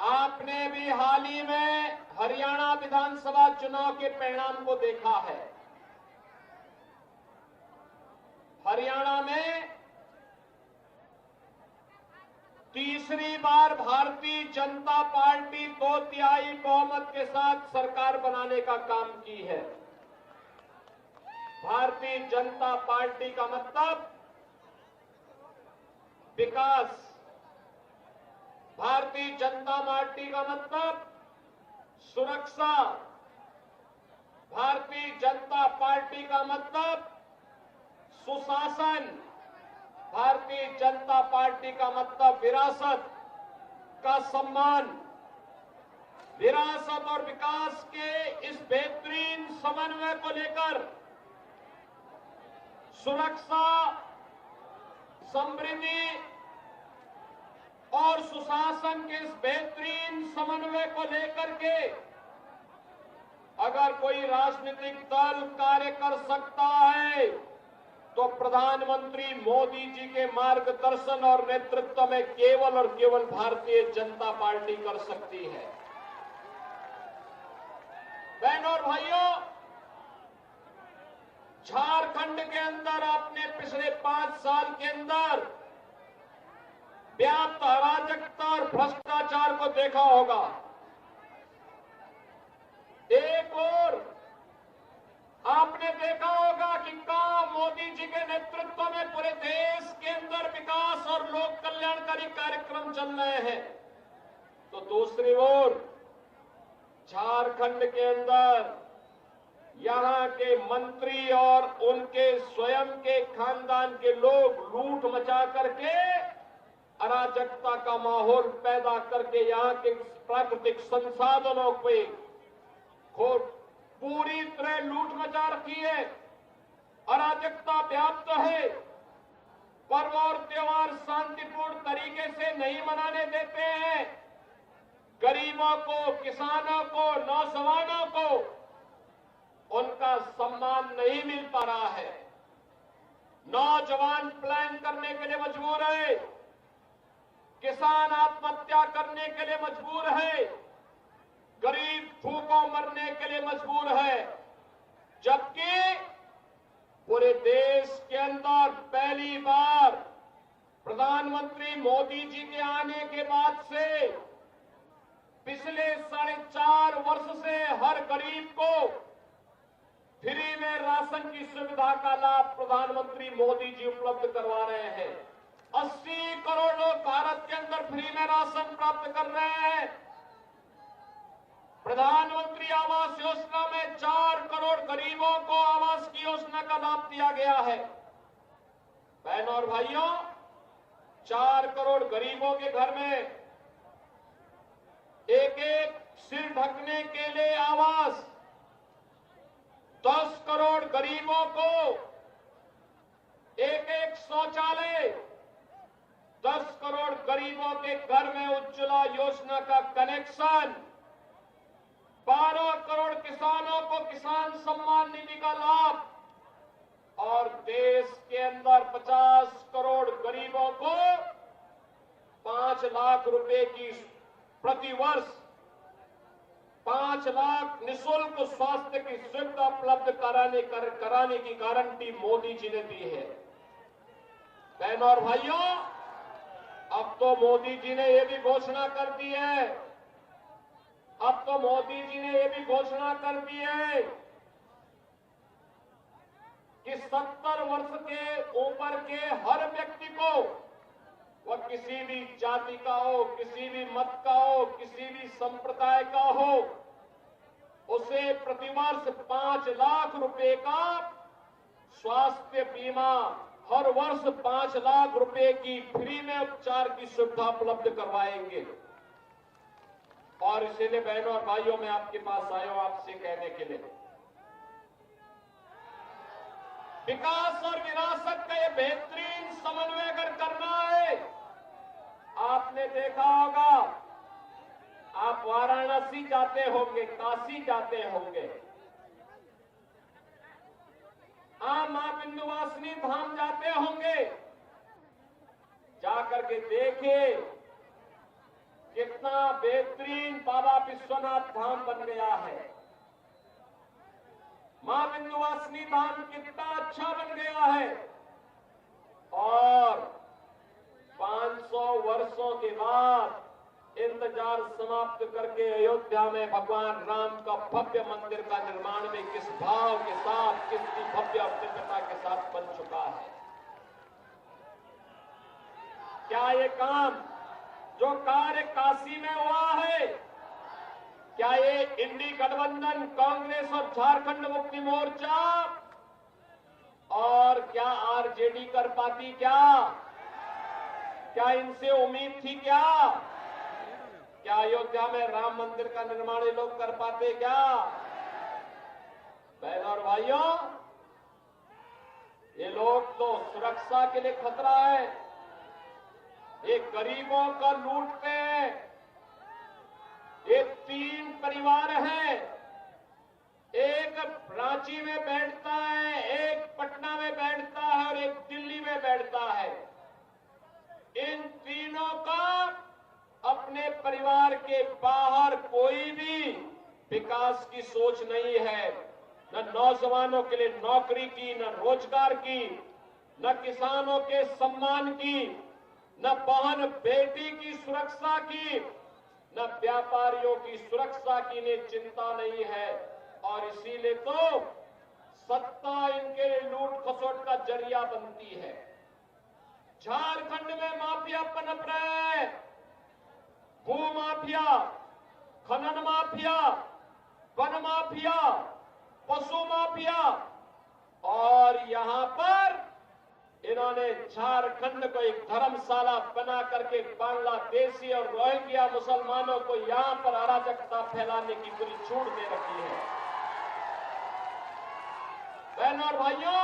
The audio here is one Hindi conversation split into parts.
आपने भी हाल ही में हरियाणा विधानसभा चुनाव के परिणाम को देखा है। हरियाणा में तीसरी बार भारतीय जनता पार्टी 2/3 बहुमत के साथ सरकार बनाने का काम की है। भारतीय जनता पार्टी का मतलब विकास, भारतीय जनता पार्टी का मतलब सुरक्षा, भारतीय जनता पार्टी का मतलब सुशासन, भारतीय जनता पार्टी का मतलब विरासत का सम्मान। विरासत और विकास के इस बेहतरीन समन्वय को लेकर सुरक्षा, समृद्धि और सुशासन के इस बेहतरीन समन्वय को लेकर के अगर कोई राजनीतिक दल कार्य कर सकता है तो प्रधानमंत्री मोदी जी के मार्गदर्शन और नेतृत्व में केवल और केवल भारतीय जनता पार्टी कर सकती है। बहनों और भाइयों, झारखंड के अंदर आपने पिछले 5 साल के अंदर व्याप्त अराजकता और भ्रष्टाचार को देखा होगा। एक और आपने देखा होगा कि कहां मोदी जी के नेतृत्व में पूरे देश के अंदर विकास और लोक कल्याणकारी कार्यक्रम चल रहे हैं, तो दूसरी ओर झारखंड के अंदर यहां के मंत्री और उनके स्वयं के खानदान के लोग लूट मचा करके अराजकता का माहौल पैदा करके यहां के प्राकृतिक संसाधनों पे पूरी तरह लूट मचा रखी है। अराजकता व्याप्त है। पर्व और त्योहार शांतिपूर्ण तरीके से नहीं मनाने देते हैं। गरीबों को, किसानों को, नौजवानों को उनका सम्मान नहीं मिल पा रहा है। नौजवान प्लान करने के लिए मजबूर है, किसान आत्महत्या करने के लिए मजबूर है, गरीब भूखों मरने के लिए मजबूर है, जबकि पूरे देश के अंदर पहली बार प्रधानमंत्री मोदी जी के आने के बाद से पिछले 4.5 वर्ष से हर गरीब को फ्री में राशन की सुविधा का लाभ प्रधानमंत्री मोदी जी उपलब्ध करवा रहे हैं। 80 करोड़ लोग भारत के अंदर फ्री में राशन प्राप्त कर रहे हैं। प्रधानमंत्री आवास योजना में 4 करोड़ गरीबों को आवास की योजना का लाभ दिया गया है। बहनों और भाइयों, 4 करोड़ गरीबों के घर में एक सिर ढकने के लिए आवास, 10 करोड़ गरीबों को एक शौचालय, 10 करोड़ गरीबों के घर में उज्ज्वला योजना का कनेक्शन, 12 करोड़ किसानों को किसान सम्मान निधि का लाभ और देश के अंदर 50 करोड़ गरीबों को 5 लाख रुपए की प्रतिवर्ष 5 लाख निःशुल्क स्वास्थ्य की सुविधा उपलब्ध कराने की गारंटी मोदी जी ने दी है। बहनों और भाइयों, अब तो मोदी जी ने यह भी घोषणा कर दी है, अब तो मोदी जी ने यह भी घोषणा कर दी है कि 70 वर्ष के ऊपर के हर व्यक्ति को, वह किसी भी जाति का हो, किसी भी मत का हो, किसी भी संप्रदाय का हो, उसे प्रतिवर्ष 5 लाख रुपए का स्वास्थ्य बीमा, हर वर्ष 5 लाख रुपए की फ्री में उपचार की सुविधा उपलब्ध करवाएंगे। और इसीलिए बहनों और भाइयों, मैं आपके पास आया हूं आपसे कहने के लिए, विकास और विरासत का यह बेहतरीन समन्वय अगर करना है, आपने देखा होगा, आप वाराणसी जाते होंगे, काशी जाते होंगे, आप मां विंध्यवासिनी धाम जाते होंगे, जाकर के देखिए कितना बेहतरीन बाबा विश्वनाथ धाम बन गया है। मां विंध्यवासिनी धाम कितना अच्छा बन गया है। और 500 वर्षों के बाद इंतजार समाप्त करके अयोध्या में भगवान राम का भव्य मंदिर का निर्माण भी किस भाव के साथ, कितनी भव्य और दिव्यता के साथ बन चुका है। क्या ये काम जो कार्य काशी में हुआ है, क्या ये इंडी गठबंधन, कांग्रेस और झारखंड मुक्ति मोर्चा और क्या आरजेडी कर पाती? क्या इनसे उम्मीद थी? क्या अयोध्या में राम मंदिर का निर्माण ये लोग कर पाते? बहनों और भाइयों, ये लोग तो सुरक्षा के लिए खतरा है। ये गरीबों का लूटते हैं। ये 3 परिवार हैं, एक रांची में बैठता है, एक पटना में बैठता है और एक दिल्ली में बैठता है। इन तीनों का अपने परिवार के बाहर कोई भी विकास की सोच नहीं है। न नौजवानों के लिए नौकरी की, न रोजगार की, न किसानों के सम्मान की, न बहन बेटी की सुरक्षा की, न व्यापारियों की सुरक्षा की इन्हें चिंता नहीं है। और इसीलिए तो सत्ता इनके लिए लूट खसोट का जरिया बनती है। झारखंड में माफिया पनप रहे हैं, भू माफिया, खनन माफिया, वन माफिया, पशु माफिया। और यहां पर इन्होंने झारखंड को एक धर्मशाला बना करके बांग्लादेशी और रोहिंग्या मुसलमानों को यहां पर अराजकता फैलाने की पूरी छूट दे रखी है। बहनों और भाइयों,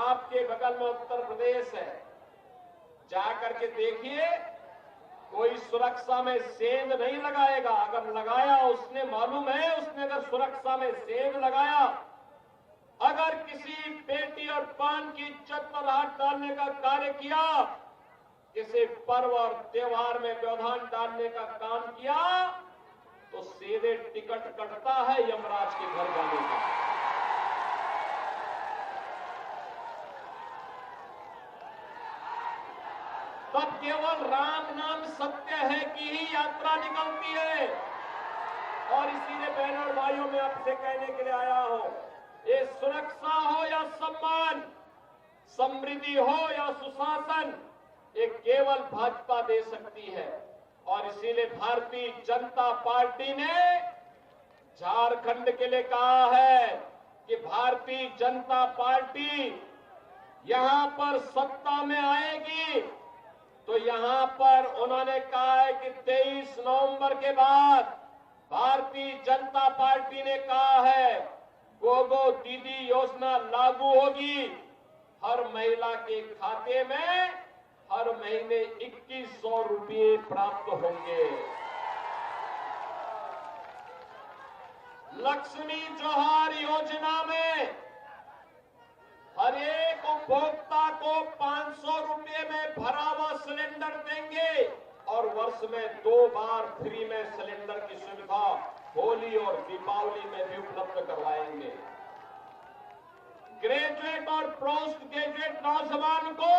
आपके बगल में उत्तर प्रदेश है, जाकर के देखिए, कोई सुरक्षा में सेंध नहीं लगाएगा। अगर लगाया उसने, मालूम है उसने अगर सुरक्षा में सेंध लगाया, अगर किसी बेटी और पान की इज्जत पर हाथ डालने का कार्य किया, किसी पर्व और त्योहार में व्यवधान डालने का काम किया, तो सीधे टिकट कटता है यमराज के घर जाने का। तब केवल राम नाम सत्य है की ही यात्रा निकलती है। और इसीलिए बहनों और भाइयों, में आपसे कहने के लिए आया हूं, ये सुरक्षा हो या सम्मान, समृद्धि हो या सुशासन, ये केवल भाजपा दे सकती है। और इसीलिए भारतीय जनता पार्टी ने झारखंड के लिए कहा है कि भारतीय जनता पार्टी यहां पर सत्ता में आएगी तो यहां पर उन्होंने कहा है कि 23 नवंबर के बाद भारतीय जनता पार्टी ने कहा है गोगो दीदी योजना लागू होगी। हर महिला के खाते में हर महीने 2100 रुपये प्राप्त होंगे। लक्ष्मी जोहार योजना में हर एक उपभोक्ता को 500 रुपये में भरा हुआ सिलेंडर देंगे और वर्ष में 2 बार फ्री में सिलेंडर की सुविधा होली और दीपावली में भी उपलब्ध करवाएंगे। ग्रेजुएट और पोस्ट ग्रेजुएट नौजवान को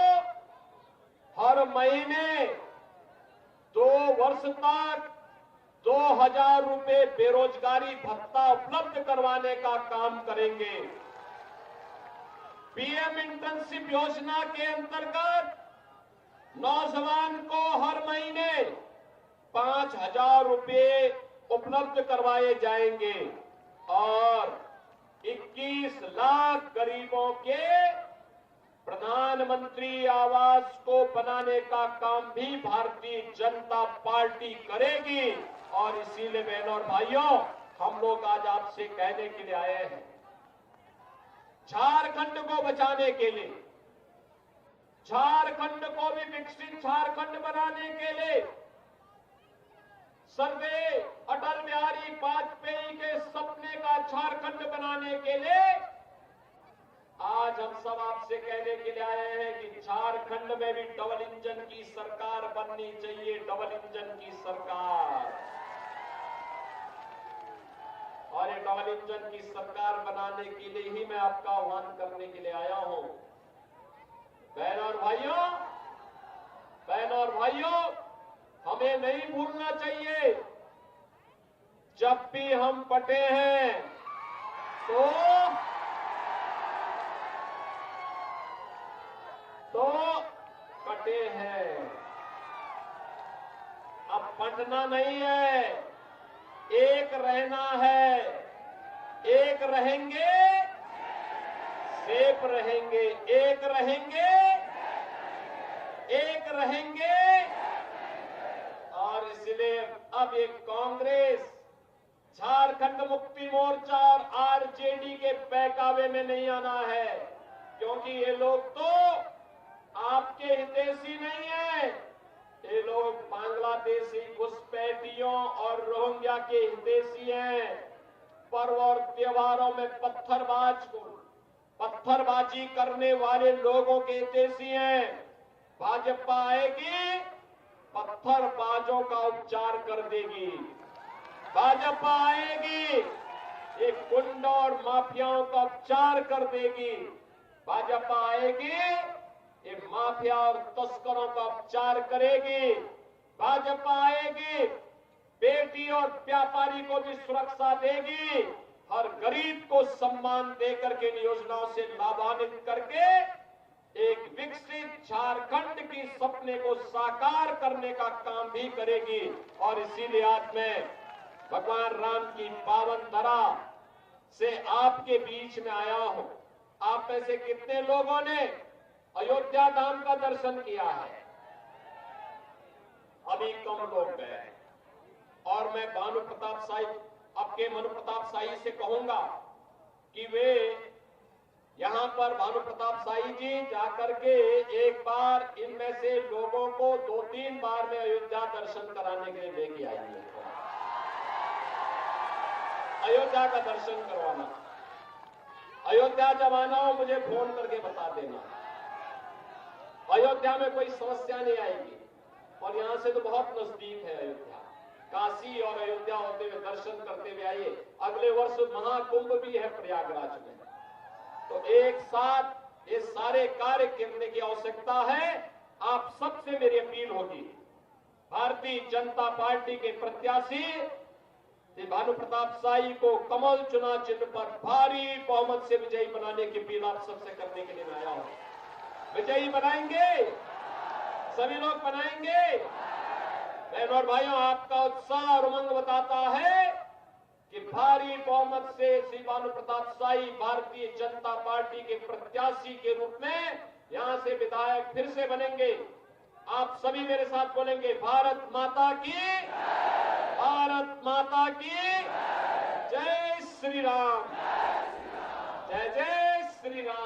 हर महीने 2 वर्ष तक 2000 रुपये बेरोजगारी भत्ता उपलब्ध करवाने का काम करेंगे। पीएम इंटर्नशिप योजना के अंतर्गत नौजवान को हर महीने 5000 रुपये उपलब्ध करवाए जाएंगे और 21 लाख गरीबों के प्रधानमंत्री आवास को बनाने का काम भी भारतीय जनता पार्टी करेगी। और इसीलिए बहनों और भाइयों, हम लोग आज आपसे कहने के लिए आए हैं, झारखंड को बचाने के लिए, झारखंड को भी विकसित झारखंड बनाने के लिए, सर्वे अटल बिहारी वाजपेयी के सपने का झारखंड बनाने के लिए आज हम सब आपसे कहने के लिए आए हैं कि झारखंड में भी डबल इंजन की सरकार बननी चाहिए, डबल इंजन की सरकार। और ये डबल इंजन की सरकार बनाने के लिए ही मैं आपका आह्वान करने के लिए आया हूं। बहनों और भाइयों, हमें नहीं भूलना चाहिए, जब भी हम पटे हैं तो कटे हैं। अब पटना नहीं है, एक रहना है। एक रहेंगे, सेफ रहेंगे। एक रहेंगे, एक रहेंगे। और इसलिए अब ये कांग्रेस, झारखंड मुक्ति मोर्चा और आरजेडी के बहकावे में नहीं आना है, क्योंकि ये लोग तो आपके हितैषी नहीं है। ये लोग बांग्लादेशी घुसपैठियों और रोहिंग्या के हितैषी हैं। पर्व और त्योहारों में पत्थरबाजी करने वाले लोगों के हितैषी हैं। भाजपा आएगी, पत्थरबाजों का उपचार कर देगी। भाजपा आएगी, ये गुंडों और माफियाओं का उपचार कर देगी। भाजपा आएगी, ये माफिया और तस्करों का उपचार करेगी। भाजपा आएगी, बेटी और व्यापारी को भी सुरक्षा देगी। हर गरीब को सम्मान देकर के इन योजनाओं से लाभान्वित करके एक विकसित झारखंड की सपने को साकार करने का काम भी करेगी। और इसीलिए आज मैं भगवान राम की पावन धरा से आपके बीच में आया हूं। आप में से कितने लोगों ने अयोध्या धाम का दर्शन किया है? अभी कम लोग गए। और मैं भानु प्रताप शाही, आपके मनु प्रताप शाही से कहूंगा कि वे यहां पर भानु प्रताप शाही जी जाकर के एक बार इनमें से लोगों को 2-3 बार में अयोध्या दर्शन कराने के लिए लेके आइए। अयोध्या का दर्शन करवाना। अयोध्या जब आना हो मुझे फोन करके बता देना। अयोध्या में कोई समस्या नहीं आएगी। और यहां से तो बहुत नजदीक है अयोध्या। काशी और अयोध्या होते हुए दर्शन करते हुए आइए। अगले वर्ष महाकुंभ भी है प्रयागराज में, तो एक साथ ये सारे कार्य करने की आवश्यकता है। आप सबसे मेरी अपील होगी, भारतीय जनता पार्टी के प्रत्याशी श्री भानु प्रताप शाही को कमल चुनाव चिन्ह पर भारी बहुमत से विजयी बनाने की अपील आप सबसे करने के लिए मैं आया हूं। विजयी बनाएंगे, सभी लोग बनाएंगे। बहनों और भाइयों, आपका उत्साह और उमंग बताता है कि भारी बहुमत से श्री भानु प्रताप शाही भारतीय जनता पार्टी के प्रत्याशी के रूप में यहां से विधायक फिर से बनेंगे। आप सभी मेरे साथ बोलेंगे, भारत माता की, भारत माता की जय श्री राम, जय जय श्री राम।